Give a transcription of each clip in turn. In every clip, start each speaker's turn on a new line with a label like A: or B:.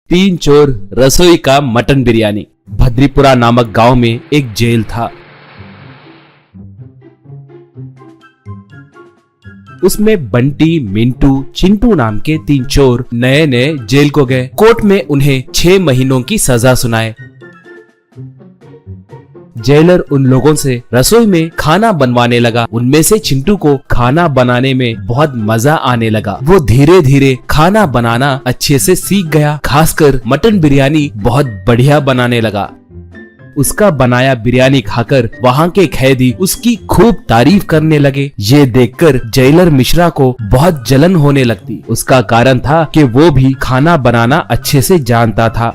A: तीन चोर रसोई का मटन बिरयानी। भद्रीपुरा नामक गांव में एक जेल था। उसमें बंटी, मिंटू, चिंटू नाम के तीन चोर नए नए जेल को गए। कोर्ट में उन्हें 6 महीनों की सजा सुनाए। जेलर उन लोगों से रसोई में खाना बनवाने लगा। उनमें से चिंटू को खाना बनाने में बहुत मजा आने लगा। वो धीरे धीरे खाना बनाना अच्छे से सीख गया। खासकर मटन बिरयानी बहुत बढ़िया बनाने लगा। उसका बनाया बिरयानी खाकर वहाँ के कैदी उसकी खूब तारीफ करने लगे। ये देखकर जेलर मिश्रा को बहुत जलन होने लगती। उसका कारण था कि वो भी खाना बनाना अच्छे से जानता था।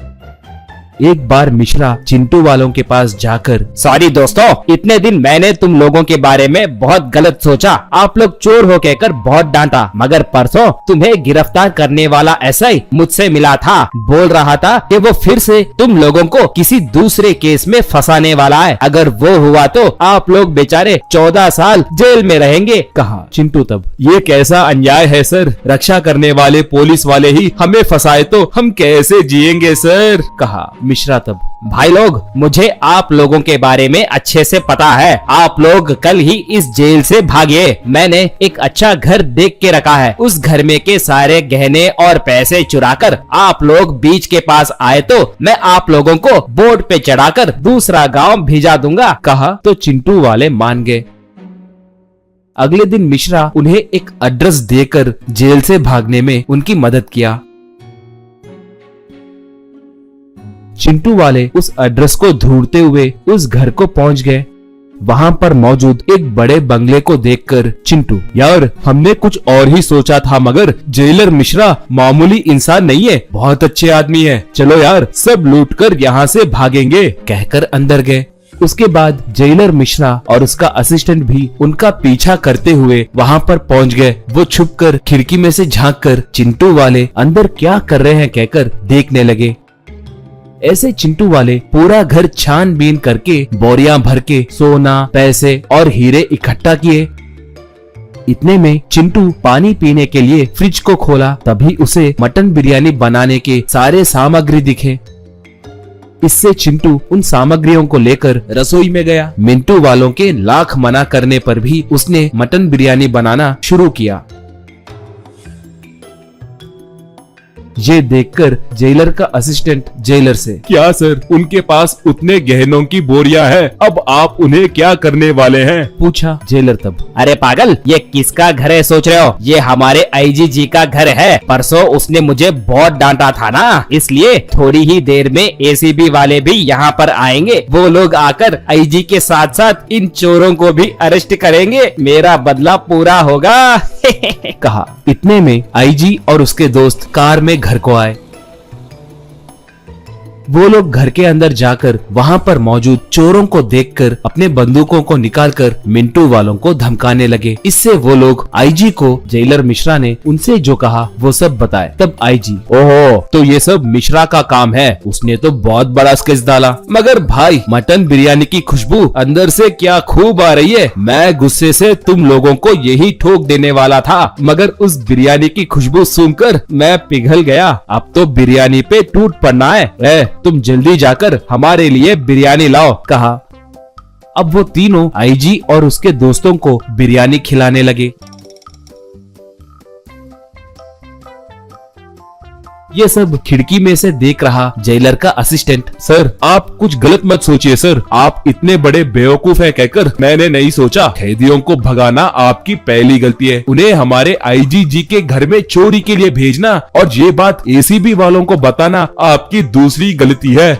A: एक बार मिश्रा चिंटू वालों के पास जाकर,
B: सॉरी दोस्तों, इतने दिन मैंने तुम लोगों के बारे में बहुत गलत सोचा। आप लोग चोर हो कहकर बहुत डांटा, मगर परसों तुम्हें गिरफ्तार करने वाला एसआई मुझसे मिला था। बोल रहा था कि वो फिर से तुम लोगों को किसी दूसरे केस में फंसाने वाला है। अगर वो हुआ तो आप लोग बेचारे 14 साल जेल में रहेंगे।
A: कहा चिंटू तब। ये कैसा अन्याय है सर, रक्षा करने वाले पुलिस वाले ही हमें फंसाए तो हम कैसे जिएंगे सर। कहा मिश्रा तब।
B: भाई लोग, मुझे आप लोगों के बारे में अच्छे से पता है। आप लोग कल ही इस जेल से भागे। मैंने एक अच्छा घर देख के रखा है। उस घर में के सारे गहने और पैसे चुराकर आप लोग बीच के पास आए तो मैं आप लोगों को बोट पे चढ़ाकर दूसरा गांव भेजा दूंगा।
A: कहा तो चिंटू वाले मान गए। अगले दिन मिश्रा उन्हें एक एड्रेस देकर जेल से भागने में उनकी मदद किया। चिंटू वाले उस एड्रेस को ढूंढते हुए उस घर को पहुंच गए। वहां पर मौजूद एक बड़े बंगले को देखकर चिंटू, यार हमने कुछ और ही सोचा था, मगर जेलर मिश्रा मामूली इंसान नहीं है, बहुत अच्छे आदमी है। चलो यार सब लूटकर यहाँ से भागेंगे, कहकर अंदर गए। उसके बाद जेलर मिश्रा और उसका असिस्टेंट भी उनका पीछा करते हुए वहां पर पहुंच गए। वो छुपकर खिड़की में से झांककर चिंटू वाले अंदर क्या कर रहे हैं कहकर देखने लगे। ऐसे चिंटू वाले पूरा घर छानबीन करके बोरियां भर के सोना, पैसे और हीरे इकट्ठा किए। इतने में चिंटू पानी पीने के लिए फ्रिज को खोला। तभी उसे मटन बिरयानी बनाने के सारे सामग्री दिखे। इससे चिंटू उन सामग्रियों को लेकर रसोई में गया। मिंटू वालों के लाख मना करने पर भी उसने मटन बिरयानी बनाना शुरू किया। ये देखकर जेलर का असिस्टेंट जेलर से, क्या सर उनके पास उतने गहनों की बोरियां हैं, अब आप उन्हें क्या करने वाले हैं, पूछा। जेलर तब,
B: अरे पागल, ये किसका घर है सोच रहे हो? ये हमारे आईजी जी का घर है। परसों उसने मुझे बहुत डांटा था ना, इसलिए थोड़ी ही देर में एसीबी वाले भी यहाँ पर आएंगे। वो लोग आकर आईजी के साथ साथ इन चोरों को भी अरेस्ट करेंगे। मेरा बदला पूरा होगा।
A: कहा। इतने में आईजी और उसके दोस्त कार में घर को आए। वो लोग घर के अंदर जाकर वहां पर मौजूद चोरों को देखकर अपने बंदूकों को निकालकर मिंटू वालों को धमकाने लगे। इससे वो लोग आईजी को जेलर मिश्रा ने उनसे जो कहा वो सब बताए। तब आईजी, ओहो तो ये सब मिश्रा का काम है, उसने तो बहुत बड़ा स्केच डाला, मगर भाई मटन बिरयानी की खुशबू अंदर से क्या खूब आ रही है। मैं गुस्से से तुम लोगों को यही ठोक देने वाला था, मगर उस बिरयानी की खुशबू सूंघकर मैं पिघल गया। अब तो बिरयानी पे टूट पड़ना है। तुम जल्दी जाकर हमारे लिए बिरयानी लाओ, कहा। अब वो तीनों आईजी और उसके दोस्तों को बिरयानी खिलाने लगे। ये सब खिड़की में से देख रहा जेलर का असिस्टेंट, सर आप कुछ गलत मत सोचिए सर, आप इतने बड़े बेवकूफ हैं कहकर मैंने नहीं सोचा। कैदियों को भगाना आपकी पहली गलती है, उन्हें हमारे आईजी जी के घर में चोरी के लिए भेजना और ये बात एसीबी वालों को बताना आपकी दूसरी गलती है।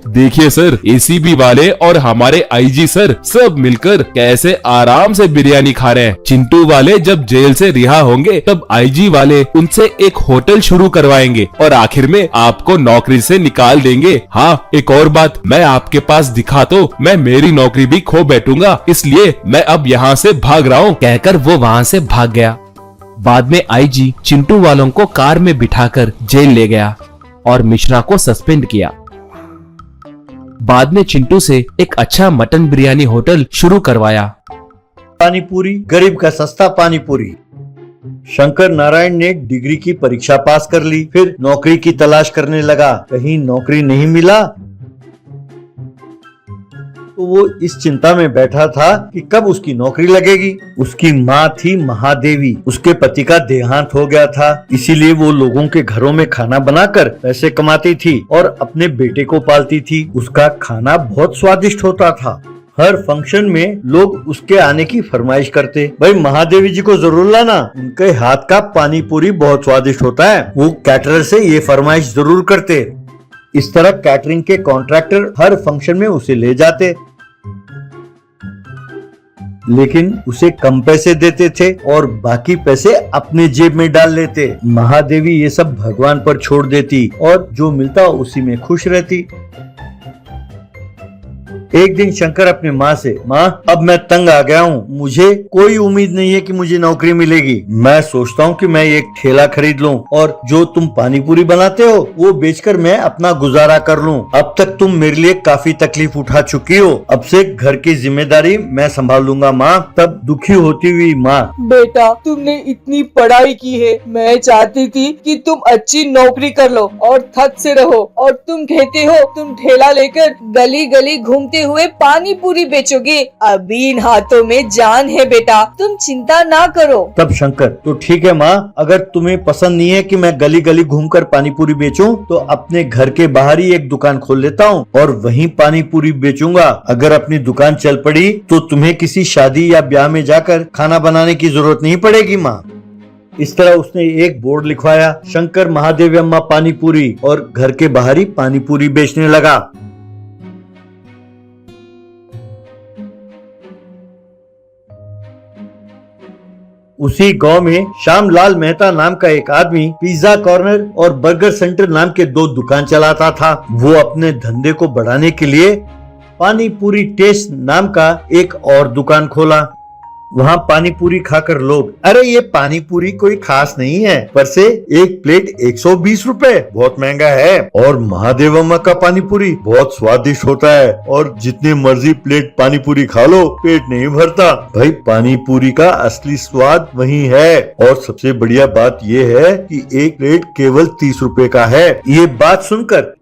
A: देखिए सर, एसीबी वाले और हमारे आईजी सर सब मिलकर कैसे आराम से बिरयानी खा रहे हैं। चिंटू वाले जब जेल से रिहा होंगे तब आईजी वाले उनसे एक होटल शुरू करवाएंगे और आखिर में आपको नौकरी से निकाल देंगे। हाँ एक और बात, मैं आपके पास दिखा तो मैं मेरी नौकरी भी खो बैठूंगा, इसलिए मैं अब यहाँ से भाग रहा हूँ, कहकर वो वहाँ से भाग गया। बाद में आईजी चिंटू वालों को कार में बिठाकर जेल ले गया और मिश्रा को सस्पेंड किया। बाद में चिंटू से एक अच्छा मटन बिरयानी होटल शुरू करवाया।
C: पानी पूरी, गरीब का सस्ता पानी पूरी। शंकर नारायण ने डिग्री की परीक्षा पास कर ली, फिर नौकरी की तलाश करने लगा। कहीं नौकरी नहीं मिला तो वो इस चिंता में बैठा था कि कब उसकी नौकरी लगेगी। उसकी माँ थी महादेवी, उसके पति का देहांत हो गया था, इसीलिए वो लोगों के घरों में खाना बनाकर पैसे कमाती थी और अपने बेटे को पालती थी। उसका खाना बहुत स्वादिष्ट होता था। हर फंक्शन में लोग उसके आने की फरमाइश करते, भाई महादेवी जी को जरूर लाना, उनके हाथ का पानी पूरी बहुत स्वादिष्ट होता है। वो कैटरर से ये फरमाइश जरूर करते। इस तरह कैटरिंग के कॉन्ट्रैक्टर हर फंक्शन में उसे ले जाते, लेकिन उसे कम पैसे देते थे और बाकी पैसे अपने जेब में डाल लेते। महादेवी ये सब भगवान पर छोड़ देती और जो मिलता उसी में खुश रहती। एक दिन शंकर अपने माँ से, माँ अब मैं तंग आ गया हूँ, मुझे कोई उम्मीद नहीं है कि मुझे नौकरी मिलेगी। मैं सोचता हूँ कि मैं एक ठेला खरीद लूँ और जो तुम पानी पूरी बनाते हो वो बेचकर मैं अपना गुजारा कर लूँ। अब तक तुम मेरे लिए काफी तकलीफ उठा चुकी हो, अब से घर की जिम्मेदारी मैं संभाल लूंगा माँ। तब दुखी होती हुई माँ,
D: बेटा तुमने इतनी पढ़ाई की है, मैं चाहती थी कि तुम अच्छी नौकरी कर लो और थक से रहो, और तुम कहते हो तुम ठेला लेकर गली गली घूमते हुए पानी पूरी बेचोगे। अभी इन हाथों में जान है बेटा, तुम चिंता ना करो।
C: तब शंकर, तो ठीक है माँ, अगर तुम्हें पसंद नहीं है कि मैं गली गली घूमकर पानी पूरी बेचूं, तो अपने घर के बाहर ही एक दुकान खोल लेता हूँ और वहीं पानी पूरी बेचूंगा। अगर अपनी दुकान चल पड़ी तो तुम्हें किसी शादी या ब्याह में जाकर खाना बनाने की जरूरत नहीं पड़ेगी माँ। इस तरह उसने एक बोर्ड लिखवाया, शंकर महादेवी अम्मा पानी पूरी, और घर के बाहर ही पानी पूरी बेचने लगा। उसी गांव में श्यामलाल मेहता नाम का एक आदमी पिज्जा कॉर्नर और बर्गर सेंटर नाम के 2 दुकान चलाता था। वो अपने धंधे को बढ़ाने के लिए पानी पूरी टेस्ट नाम का एक और दुकान खोला। वहाँ पानी पूरी खाकर लोग, अरे ये पानी पूरी कोई खास नहीं है, पर से एक प्लेट 120 रुपए, बहुत महंगा है, और महादेव अम्मा का पानी पूरी बहुत स्वादिष्ट होता है और जितने मर्जी प्लेट पानी पूरी खा लो पेट नहीं भरता। भाई पानी पूरी का असली स्वाद वही है, और सबसे बढ़िया बात ये है कि एक प्लेट केवल 30 रुपए का है। ये बात सुनकर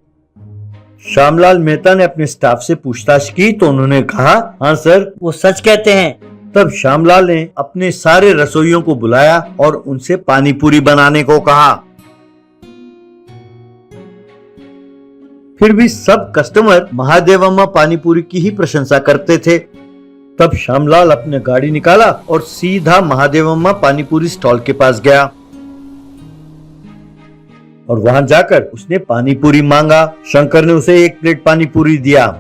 C: श्यामलाल मेहता ने अपने स्टाफ से पूछताछ की तो उन्होंने कहा, हाँ सर वो सच कहते हैं। तब श्यामलाल ने अपने सारे रसोइयों को बुलाया और उनसे पानी पूरी बनाने को कहा। फिर भी सब कस्टमर महादेव अम्मा पानी पूरी की ही प्रशंसा करते थे। तब श्यामलाल अपने गाड़ी निकाला और सीधा महादेव अम्मा पानी पूरी स्टॉल के पास गया और वहां जाकर उसने पानी पूरी मांगा। शंकर ने उसे एक प्लेट पानी पूरी दिया।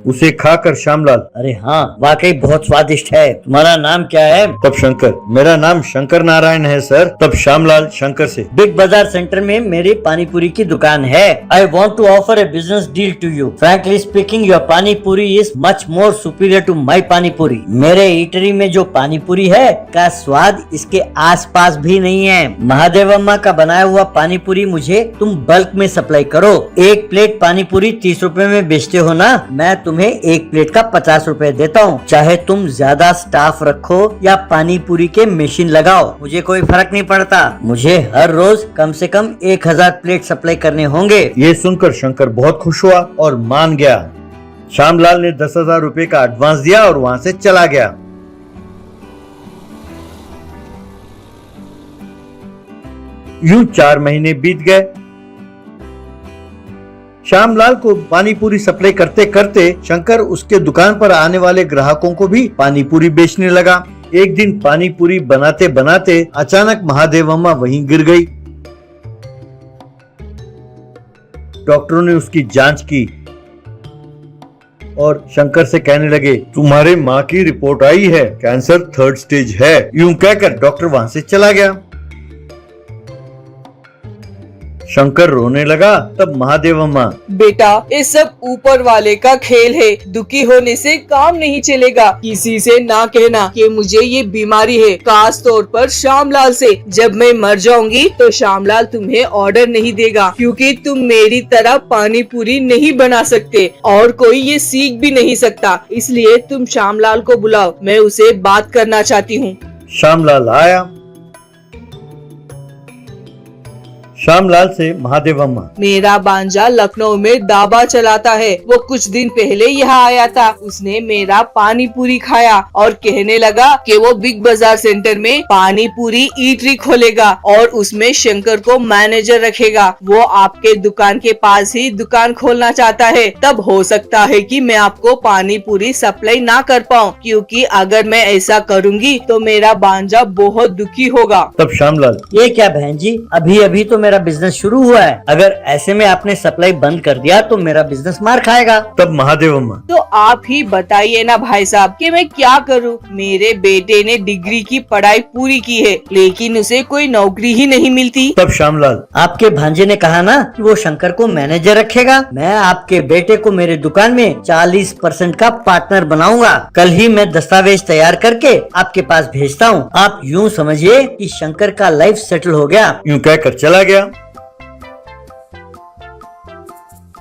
C: उसे खाकर श्यामलाल, अरे हाँ वाकई बहुत स्वादिष्ट है, तुम्हारा नाम क्या है? तब शंकर, मेरा नाम शंकर नारायण है सर। तब श्यामलाल शंकर से, बिग बाजार सेंटर में मेरी पानी पूरी की दुकान है। I want to offer a business deal to you. Frankly speaking your pani puri is much more superior to my pani puri. मेरे ईटरी में जो पानी पूरी है का स्वाद इसके आसपास भी नहीं है। महादेव अम्मा का बनाया हुआ पानी पूरी मुझे तुम बल्क में सप्लाई करो। एक प्लेट पानी पूरी 30 रुपए में बेचते हो ना, मैं तुम्हें एक प्लेट का 50 रुपए देता हूँ। चाहे तुम ज्यादा स्टाफ रखो या पानी पूरी के मशीन लगाओ, मुझे कोई फर्क नहीं पड़ता। मुझे हर रोज कम से कम 1000 प्लेट सप्लाई करने होंगे। ये सुनकर शंकर बहुत खुश हुआ और मान गया। श्यामलाल ने 10,000 रुपए का एडवांस दिया और वहाँ से चला गया। यूं 4 महीने बीत गए। श्यामलाल को पानी पूरी सप्लाई करते करते शंकर उसके दुकान पर आने वाले ग्राहकों को भी पानी पूरी बेचने लगा। एक दिन पानी पूरी बनाते बनाते अचानक महादेव अम्मा वहीं गिर गई। डॉक्टरों ने उसकी जांच की और शंकर से कहने लगे, तुम्हारे माँ की रिपोर्ट आई है, कैंसर 3rd स्टेज है। यूं कहकर डॉक्टर वहां से चला गया। शंकर रोने लगा। तब महादेव अम्मा,
D: बेटा ये सब ऊपर वाले का खेल है, दुखी होने से काम नहीं चलेगा। किसी से ना कहना कि मुझे ये बीमारी है, खास तौर पर श्यामलाल से। जब मैं मर जाऊंगी तो श्यामलाल तुम्हें ऑर्डर नहीं देगा, क्योंकि तुम मेरी तरह पानी पूरी नहीं बना सकते और कोई ये सीख भी नहीं सकता। इसलिए तुम श्यामलाल को बुलाओ, मैं उसे बात करना चाहती हूँ।
C: श्यामलाल आया। श्यामलाल से महादेव अम्मा।
D: मेरा बांजा लखनऊ में दाबा चलाता है। वो कुछ दिन पहले यहाँ आया था। उसने मेरा पानी पूरी खाया और कहने लगा कि वो बिग बाजार सेंटर में पानी पूरी ईटरी खोलेगा और उसमें शंकर को मैनेजर रखेगा। वो आपके दुकान के पास ही दुकान खोलना चाहता है। तब हो सकता है कि मैं आपको पानी पूरी सप्लाई ना कर पाऊँ, क्योंकि अगर मैं ऐसा करूँगी तो मेरा बांजा बहुत दुखी होगा।
C: तब श्यामलाल,
E: ये क्या बहन जी, अभी अभी तो मेरा बिजनेस शुरू हुआ है। अगर ऐसे में आपने सप्लाई बंद कर दिया तो मेरा बिजनेस मार खाएगा।
C: तब महादेव अम्मा,
D: तो आप ही बताइए ना भाई साहब कि मैं क्या करूं। मेरे बेटे ने डिग्री की पढ़ाई पूरी की है, लेकिन उसे कोई नौकरी ही नहीं मिलती।
C: तब श्यामलाल,
E: आपके भांजे ने कहा ना कि वो शंकर को मैनेजर रखेगा। मैं आपके बेटे को मेरे दुकान में 40% का पार्टनर बनाऊंगा। कल ही मैं दस्तावेज तैयार करके आपके पास भेजता हूँ। आप यूँ समझिए कि शंकर का लाइफ सेटल हो गया।
C: यूं कहकर चला गया।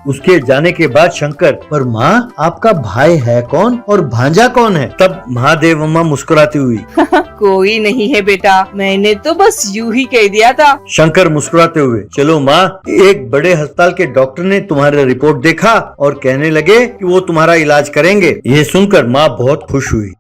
C: उसके जाने के बाद शंकर, पर माँ आपका भाई है कौन और भांजा कौन है? तब महादेव अम्मा मुस्कुराती हुई,
D: कोई नहीं है बेटा, मैंने तो बस यूं ही कह दिया था।
C: शंकर मुस्कुराते हुए, चलो माँ, एक बड़े अस्पताल के डॉक्टर ने तुम्हारा रिपोर्ट देखा और कहने लगे कि वो तुम्हारा इलाज करेंगे। ये सुनकर माँ बहुत खुश हुई।